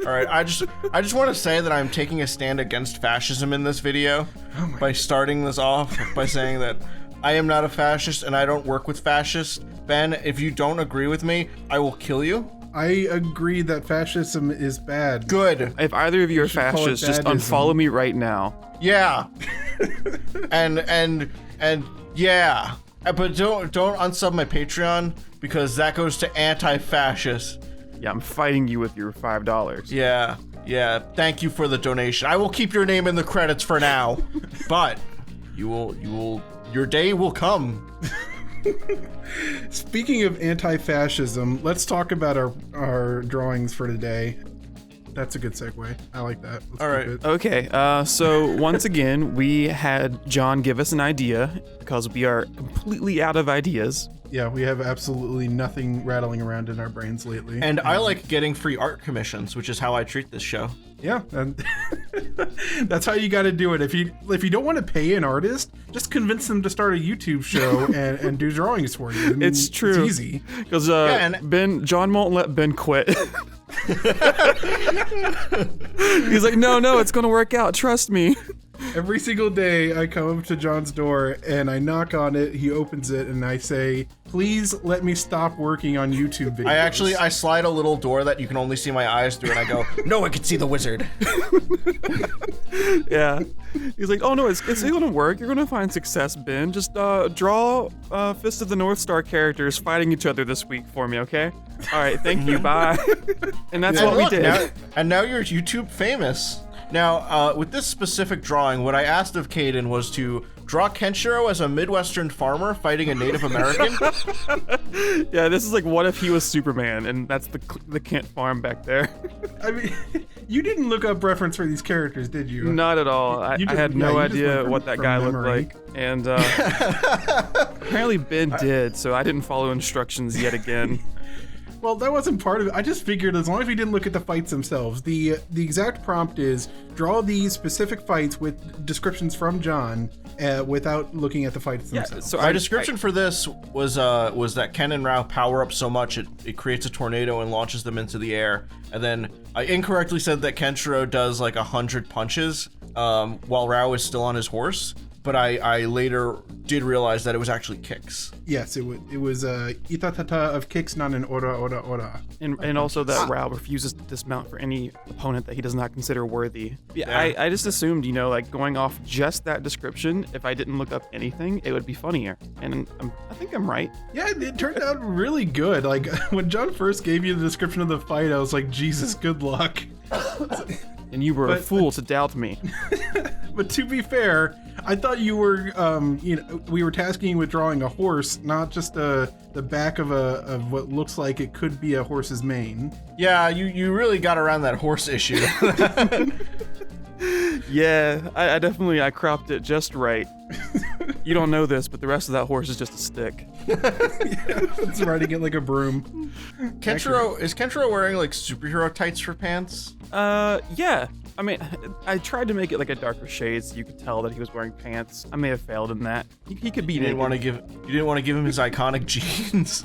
All right, I just want to say that I'm taking a stand against fascism in this video by starting this off by saying that I am not a fascist and I don't work with fascists. Ben, if you don't agree with me, I will kill you. I agree that fascism is bad. Good. If either of you are fascists, just unfollow me right now. Yeah. and yeah. But don't unsub my Patreon because that goes to anti-fascist. Yeah, I'm fighting you with your $5. Yeah. Thank you for the donation. I will keep your name in the credits for now, but your day will come. Speaking of anti-fascism, let's talk about our drawings for today. That's a good segue. I like that. Let's all right. Okay, so once again, we had John give us an idea because we are completely out of ideas. Yeah, we have absolutely nothing rattling around in our brains lately. And I like getting free art commissions, which is how I treat this show. Yeah, and that's how you got to do it. If you don't want to pay an artist, just convince them to start a YouTube show and do drawings for you. It's true. It's easy. Because John won't let Ben quit. He's like, no, it's gonna work out. Trust me. Every single day I come up to John's door and I knock on it, he opens it, and I say, please let me stop working on YouTube videos. I slide a little door that you can only see my eyes through, and I go, no, I can see the wizard. Yeah. He's like, oh no, it's gonna work. You're gonna find success, Ben. Just draw Fist of the North Star characters fighting each other this week for me, okay? All right, thank you, bye. And that's what we did. Now you're YouTube famous. Now, with this specific drawing, what I asked of Caden was to draw Kenshiro as a Midwestern farmer fighting a Native American. Yeah, this is like, what if he was Superman, and that's the Kent farm back there. I mean, you didn't look up reference for these characters, did you? Not at all. I had no idea what that guy looked like. And apparently Ben did, so I didn't follow instructions yet again. Well, that wasn't part of it. I just figured as long as we didn't look at the fights themselves, the exact prompt is draw these specific fights with descriptions from John without looking at the fights themselves. So our description for this was that Ken and Rao power up so much it creates a tornado and launches them into the air. And then I incorrectly said that Kenshiro does like 100 punches while Rao is still on his horse. But I later did realize that it was actually kicks. Yes, it was itatata of kicks, not an ora. And also that Rao refuses to dismount for any opponent that he does not consider worthy. Yeah. I just assumed, like going off just that description, if I didn't look up anything, it would be funnier. And I think I'm right. Yeah, it turned out really good. Like when John first gave you the description of the fight, I was like, Jesus, good luck. And you were a fool to doubt me. But to be fair, I thought you were, we were tasking you with drawing a horse, not just the back of what looks like it could be a horse's mane. Yeah, you really got around that horse issue. Yeah, I cropped it just right. You don't know this, but the rest of that horse is just a stick. It's riding it like a broom. Is Kenshiro wearing like superhero tights for pants? Yeah. I mean, I tried to make it like a darker shade so you could tell that he was wearing pants. I may have failed in that. He could be. You didn't want to give him his iconic jeans.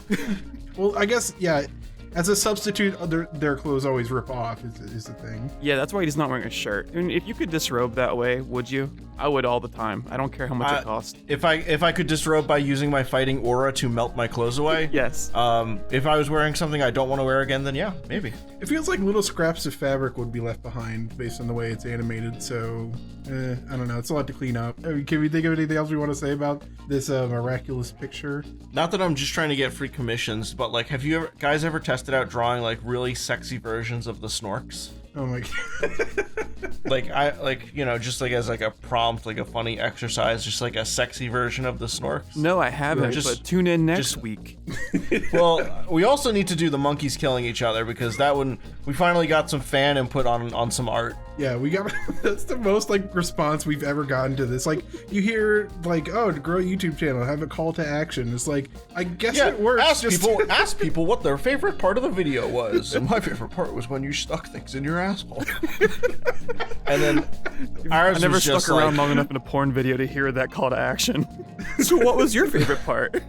Well, I guess yeah. As a substitute, their clothes always rip off is the thing. Yeah, that's why he's not wearing a shirt. I mean, if you could disrobe that way, would you? I would all the time. I don't care how much it costs. If I could disrobe by using my fighting aura to melt my clothes away. Yes. If I was wearing something I don't want to wear again, then yeah, maybe. It feels like little scraps of fabric would be left behind based on the way it's animated, so I don't know. It's a lot to clean up. Can we think of anything else we want to say about this miraculous picture? Not that I'm just trying to get free commissions, but like, have you guys ever tested out drawing like really sexy versions of the Snorks? Oh my god. Just like as like a prompt, like a funny exercise, just like a sexy version of the Snorks. No, I haven't, but tune in next week. Well, we also need to do the monkeys killing each other because that one, we finally got some fan input on some art. Yeah, we got, that's the most like response we've ever gotten to this. Like you hear like, oh, to grow a YouTube channel, have a call to action. It's like, I guess it works. Ask people what their favorite part of the video was. And my favorite part was when you stuck things in your asshole. And then ours I never was stuck just around long enough in a porn video to hear that call to action. So what was your favorite part?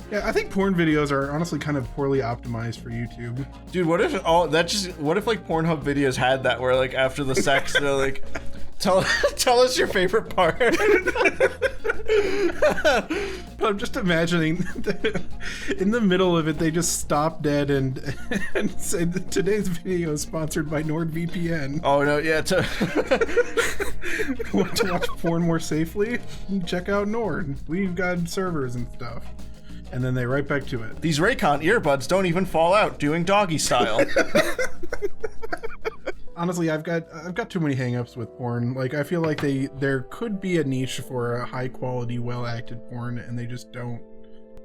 Yeah, I think porn videos are honestly kind of poorly optimized for YouTube. Dude, what if like Pornhub videos had that where like after the sex they're like, tell us your favorite part. I'm just imagining that in the middle of it they just stop dead and say that today's video is sponsored by NordVPN. Oh no, yeah. Want to watch porn more safely? Check out Nord. We've got servers and stuff. And then they right back to it. These Raycon earbuds don't even fall out doing doggy style. Honestly, I've got too many hangups with porn. Like, I feel like there could be a niche for a high quality, well acted porn, and they just don't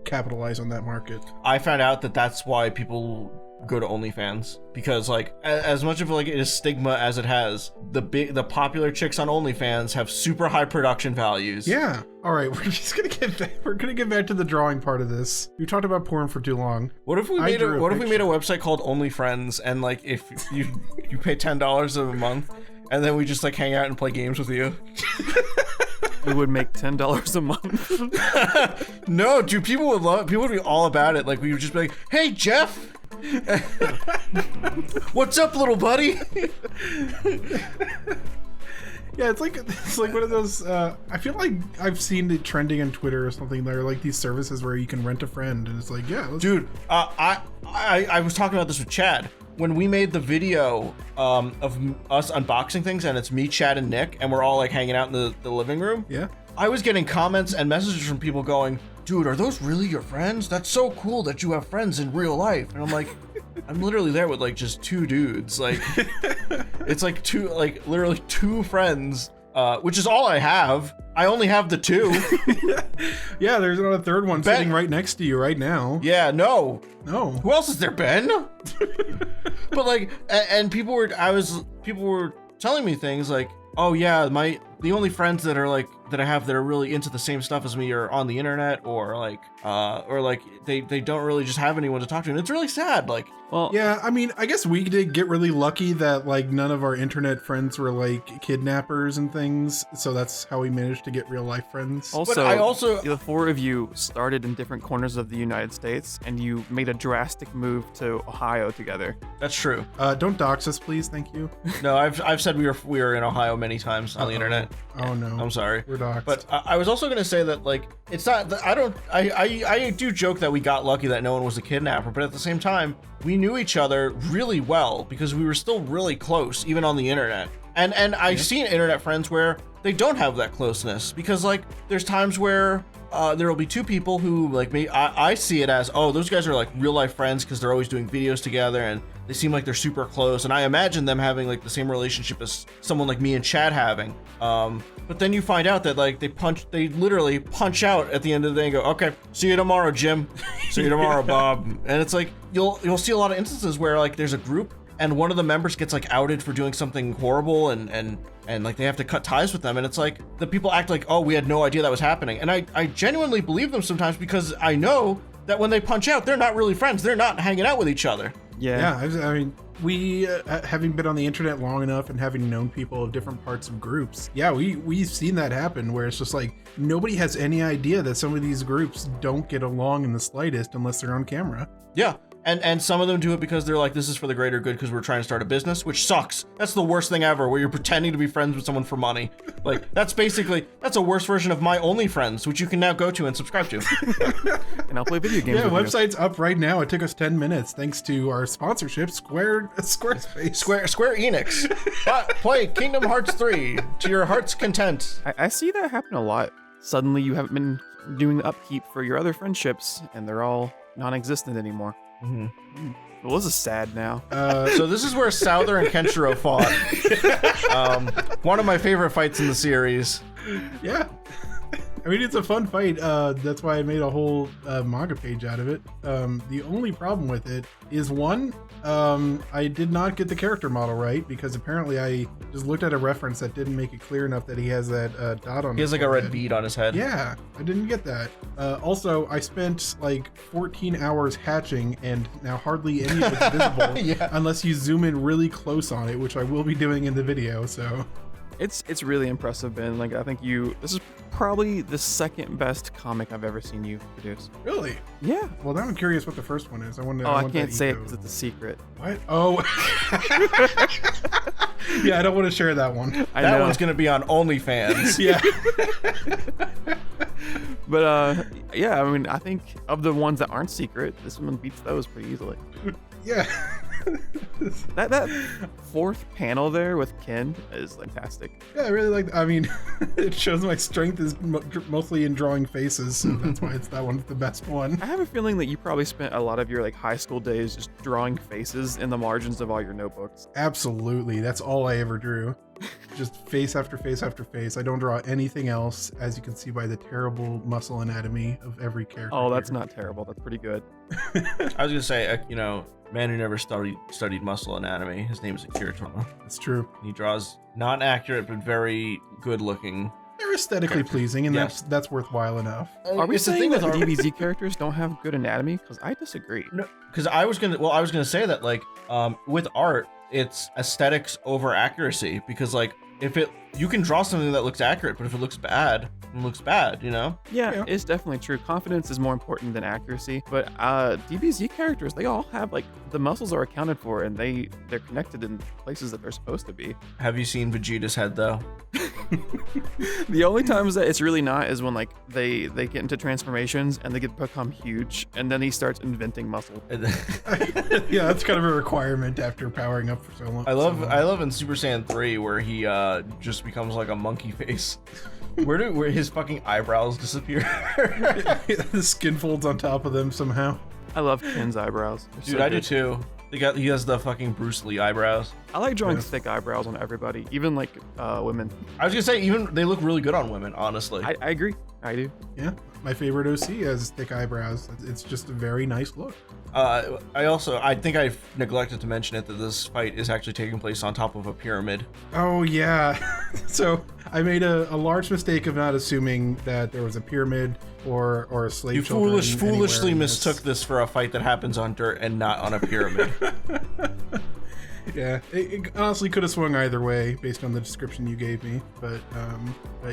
capitalize on that market. I found out that that's why people go to OnlyFans, because like as much of like a stigma as it has, the popular chicks on OnlyFans have super high production values. Yeah. All right, we're gonna get back to the drawing part of this. We talked about porn for too long. What if we made a website called OnlyFriends, and like if you pay $10 a month, and then we just like hang out and play games with you? We would make $10 a month. No, dude, people would be all about it. Like we would just be like, "Hey, Jeff." What's up, little buddy? Yeah, it's like one of those. I feel like I've seen it trending on Twitter or something. There are like these services where you can rent a friend, and it's like, yeah, dude. I was talking about this with Chad when we made the video of us unboxing things, and it's me, Chad, and Nick, and we're all like hanging out in the living room. Yeah. I was getting comments and messages from people going, "Dude, are those really your friends? That's so cool that you have friends in real life." And I'm like, I'm literally there with like just two dudes. Like, it's like literally two friends, which is all I have. I only have the two. Yeah, there's not a third one sitting right next to you right now. Yeah, no. Who else is there, Ben? But like, and people were telling me things like, "Oh yeah, the only friends that I have that are really into the same stuff as me are on the internet, or like they don't really just have anyone to talk to," and it's really sad. Like, well, yeah, I mean, I guess we did get really lucky that like none of our internet friends were like kidnappers and things, so that's how we managed to get real life friends. Also, the four of you started in different corners of the United States, and you made a drastic move to Ohio together. That's true. Don't dox us, please. Thank you. No, I've said we were in Ohio many times on the internet. Oh no, I'm sorry. We're doxed. But I was also gonna say that like it's not. I do joke that we got lucky that no one was a kidnapper, but at the same time, we knew each other really well because we were still really close, even on the internet. And I've seen internet friends where they don't have that closeness, because like there's times where there will be two people who like me. I see it as, oh, those guys are like real life friends because they're always doing videos together and they seem like they're super close, and I imagine them having like the same relationship as someone like me and Chad having. But then you find out that like they literally punch out at the end of the day and go, "Okay, see you tomorrow, Jim. See you tomorrow, Bob." And it's like you'll see a lot of instances where like there's a group and one of the members gets like outed for doing something horrible, and like they have to cut ties with them, and it's like the people act like, "Oh, we had no idea that was happening," and I genuinely believe them sometimes, because I know that when they punch out, they're not really friends. They're not hanging out with each other. Yeah, I mean, we having been on the internet long enough and having known people of different parts of groups, yeah, we've seen that happen where it's just like nobody has any idea that some of these groups don't get along in the slightest unless they're on camera. Yeah. And some of them do it because they're like, this is for the greater good because we're trying to start a business, which sucks. That's the worst thing ever, where you're pretending to be friends with someone for money. Like, that's a worse version of my OnlyFriends, which you can now go to and subscribe to. And I'll play video games Yeah, with website's up right now. It took us 10 minutes thanks to our sponsorship, Squarespace. Square Enix. Play Kingdom Hearts 3 to your heart's content. I see that happen a lot. Suddenly you haven't been doing the upkeep for your other friendships, and they're all non-existent anymore. Mm-hmm. Well, this is sad now. So this is where Souther and Kenshiro fought. One of my favorite fights in the series. Yeah. I mean, it's a fun fight. That's why I made a whole manga page out of it. The only problem with it is, one, I did not get the character model right, because apparently I just looked at a reference that didn't make it clear enough that he has that dot on his head. He has like a red bead on his head. Yeah, I didn't get that. Also, I spent like 14 hours hatching, and now hardly any of it's visible Yeah. unless you zoom in really close on it, which I will be doing in the video, so... It's really impressive, Ben. Like, I think this is probably the second best comic I've ever seen you produce. Really? Yeah. Well, now I'm curious what the first one is. I can't say it because it's a secret. What? Oh. Yeah, I don't want to share that one. That one's gonna be on OnlyFans. Yeah. But yeah, I mean, I think of the ones that aren't secret, this one beats those pretty easily. Yeah. That fourth panel there with Ken is fantastic. Yeah, I really like. I mean, it shows my strength is mostly in drawing faces, so that's why that one's the best one. I have a feeling that you probably spent a lot of your high school days just drawing faces in the margins of all your notebooks. Absolutely, that's all I ever drew. Just face after face after face. I don't draw anything else, as you can see by the terrible muscle anatomy of every character. Oh, that's not terrible. That's pretty good. I was gonna say, man who never studied muscle anatomy. His name is Akira Toriyama. That's true. He draws not accurate but very good looking. They're aesthetically pleasing, and that's worthwhile enough. Are we It's the saying thing that with our- DBZ characters don't have good anatomy? Because I disagree. No, because I was gonna say that with art, it's aesthetics over accuracy. Because you can draw something that looks accurate, but if it looks bad, it looks bad. Yeah, it's definitely true. Confidence is more important than accuracy. But DBZ characters, they all have the muscles are accounted for, and they're connected in places that they're supposed to be. Have you seen Vegeta's head though? The only times that it's really not is when they get into transformations and they become huge, and then he starts inventing muscle. Yeah, that's kind of a requirement after powering up for so long. I love in Super Saiyan 3 where he just becomes like a monkey face. Where his fucking eyebrows disappear. The skin folds on top of them somehow. I love Ken's eyebrows. They're Dude, so I do good. too. He has the fucking Bruce Lee eyebrows. I like drawing Yeah. thick eyebrows on everybody, even women. I was gonna say they look really good on women, honestly. I agree. I do. Yeah, my favorite OC has thick eyebrows. It's just a very nice look. I think I've neglected to mention it that this fight is actually taking place on top of a pyramid. Oh yeah. So I made a large mistake of not assuming that there was a pyramid or a slave. You children foolishly anywhere in mistook this for a fight that happens on dirt and not on a pyramid. Yeah, it honestly could have swung either way based on the description you gave me, but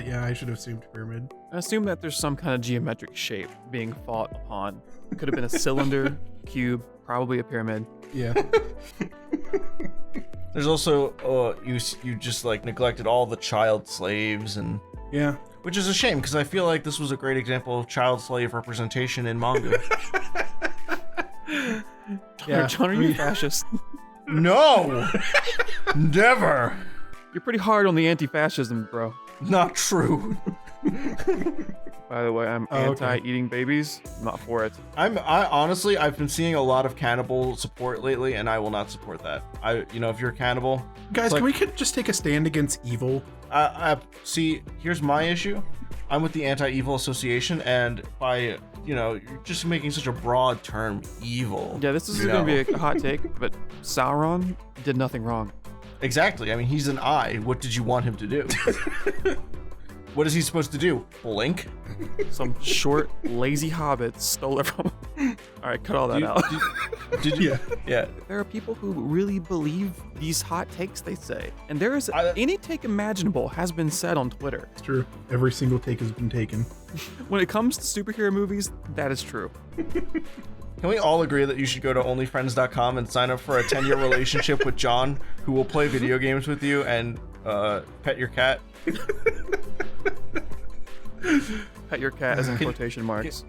yeah, I should have assumed pyramid. I assume that there's some kind of geometric shape being fought upon. It could have been a cylinder, cube, probably a pyramid. Yeah. There's also you just neglected all the child slaves, and Yeah. which is a shame because I feel like this was a great example of child slave representation in manga. Yeah. John, are you a fascist? No, never. You're pretty hard on the anti-fascism, bro. Not true. By the way, I'm okay. anti-eating babies. I'm not for it. I honestly, I've been seeing a lot of cannibal support lately, and I will not support that. If you're a cannibal, Guys, like- can we just take a stand against evil? see, here's my issue. I'm with the Anti-Evil Association, and by you're just making such a broad term, evil. Yeah, this is going to be a hot take, but Sauron did nothing wrong. Exactly. I mean, he's an eye. What did you want him to do? What is he supposed to do? Blink? Some short, lazy hobbits stole it from him. All right, cut all that out. Did you? Yeah. There are people who really believe these hot takes they say. And there is any take imaginable has been said on Twitter. It's true. Every single take has been taken. When it comes to superhero movies, that is true. Can we all agree that you should go to onlyfriends.com and sign up for a 10-year relationship with John, who will play video games with you and pet your cat? Pet your cat as in quotation marks.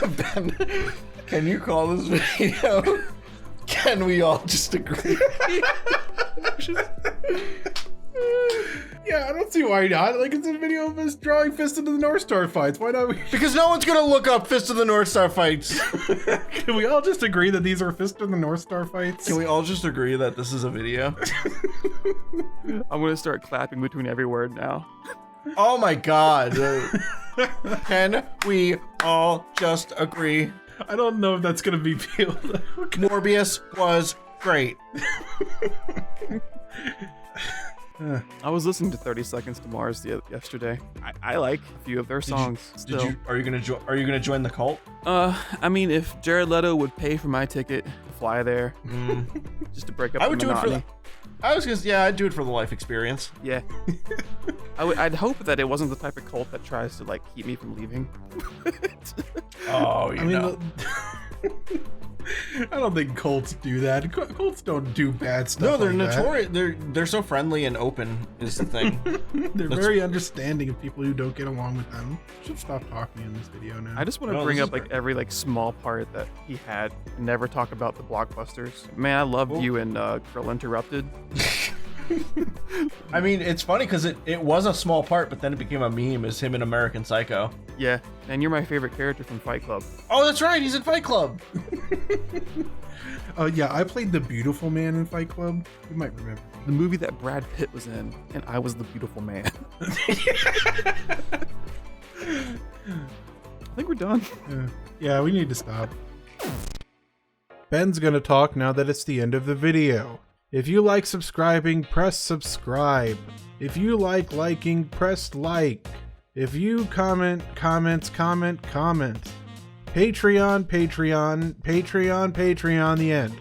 I'm done. Can you call this video? Can we all just agree? Yeah, I don't see why not. It's a video of us drawing Fist of the North Star fights. Why not? Because no one's gonna look up Fist of the North Star fights. Can we all just agree that these are Fist of the North Star fights? Can we all just agree that this is a video? I'm going to start clapping between every word now. Oh my god. Can we all just agree? I don't know if that's gonna be peeled. Morbius was great. I was listening to 30 Seconds to Mars yesterday. I like a few of their songs. Still. Are you gonna join the cult? I mean, if Jared Leto would pay for my ticket to fly there, just to break up I the would monotony. do it I'd do it for the life experience. Yeah. I'd hope that it wasn't the type of cult that tries to like keep me from leaving. Oh, you know. I don't think cults do that. Cults don't do bad stuff. No, they're like notorious. They're so friendly and open is the thing. They're very understanding of people who don't get along with them. Should stop talking in this video now. I just want to bring up like every like small part that he had. Never talk about the blockbusters. Man, I love you and Girl Interrupted. I mean, it's funny because it was a small part, but then it became a meme as him in American Psycho. Yeah, and you're my favorite character from Fight Club. Oh, that's right. He's in Fight Club. Yeah, I played the beautiful man in Fight Club. You might remember. The movie that Brad Pitt was in, and I was the beautiful man. I think we're done. Yeah, we need to stop. Ben's gonna talk now that it's the end of the video. If you like subscribing, press subscribe. If you like liking, press like. If you comment. Patreon, the end.